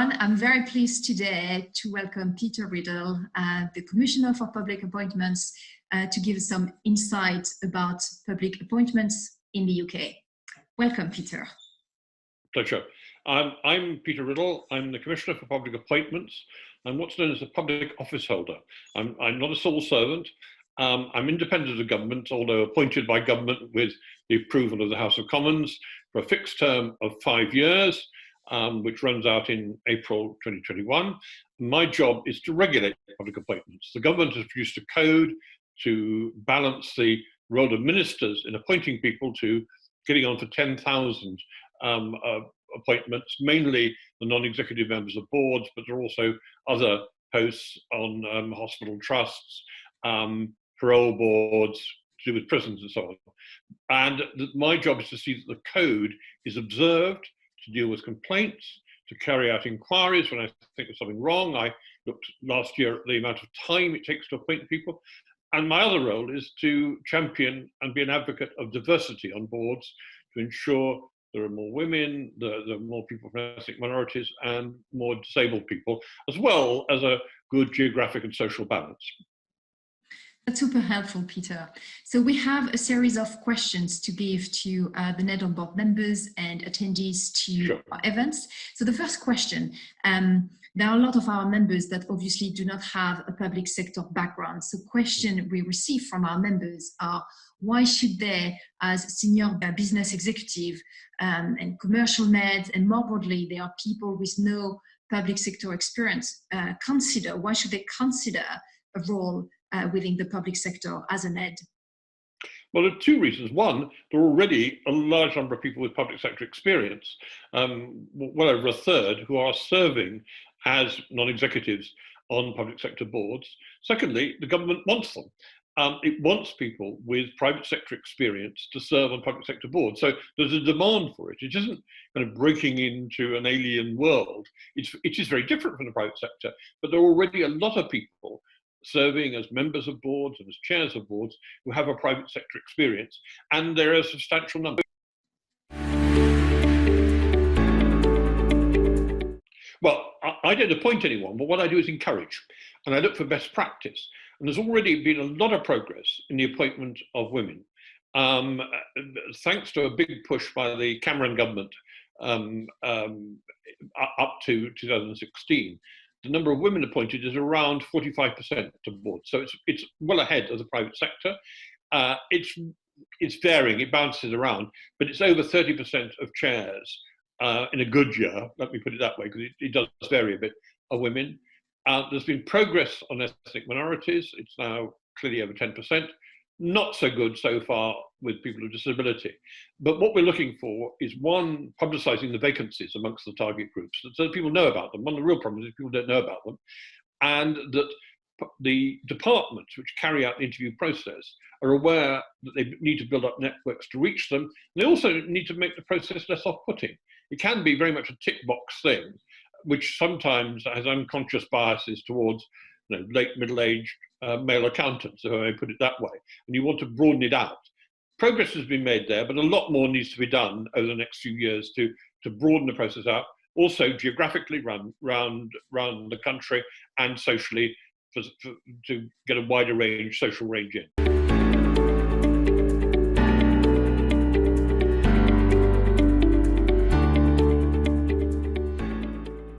everyone. I'm very pleased today to welcome Peter Riddell, the Commissioner for Public Appointments, to give some insight about public appointments in the UK. Welcome, Peter. Pleasure. I'm Peter Riddell. I'm the Commissioner for Public Appointments. I'm what's known as a public office holder. I'm not a civil servant. I'm independent of government, although appointed by government with the approval of the House of Commons for a fixed term of 5 years, which runs out in April 2021. My job is to regulate public appointments. The government has produced a code to balance the role of ministers in appointing people to getting on for 10,000 appointments, mainly the non-executive members of boards, but there are also other posts on hospital trusts, parole boards, to do with prisons and so on. And my job is to see that the code is observed, to deal with complaints, to carry out inquiries when I think there's something wrong. I looked last year at the amount of time it takes to appoint people. And my other role is to champion and be an advocate of diversity on boards to ensure there are more women, there are more people from ethnic minorities, and more disabled people, as well as a good geographic and social balance. That's super helpful, Peter. So we have a series of questions to give to the NED on board members and attendees to our events. So the first question, there are a lot of our members that obviously do not have a public sector background. So question we receive from our members are, why should they, as senior business executive and commercial NEDs, and more broadly, there are people with no public sector experience, why should they consider a role within the public sector as an NED? Well, there are two reasons. One, there are already a large number of people with public sector experience, well over a third, who are serving as non-executives on public sector boards. Secondly, the government wants them. It wants people with private sector experience to serve on public sector boards. So there's a demand for it. It isn't kind of breaking into an alien world. It is very different from the private sector, but there are already a lot of people serving as members of boards and as chairs of boards who have a private sector experience, and there are a substantial number. Well, I don't appoint anyone, but what I do is encourage, and I look for best practice. And there's already been a lot of progress in the appointment of women, thanks to a big push by the Cameron government up to 2016. The number of women appointed is around 45% to boards. So it's well ahead of the private sector. It's varying, it bounces around, but it's over 30% of chairs in a good year, let me put it that way, because it does vary a bit, are women. There's been progress on ethnic minorities. It's now clearly over 10%. Not so good so far with people with disability. But what we're looking for is, one, publicising the vacancies amongst the target groups so that people know about them. One of the real problems is people don't know about them. And that the departments which carry out the interview process are aware that they need to build up networks to reach them. They also need to make the process less off-putting. It can be very much a tick box thing, which sometimes has unconscious biases towards late middle-aged male accountants, if I may put it that way, and you want to broaden it out. Progress has been made there, but a lot more needs to be done over the next few years to broaden the process out, also geographically round the country, and socially to get a wider range, social range in.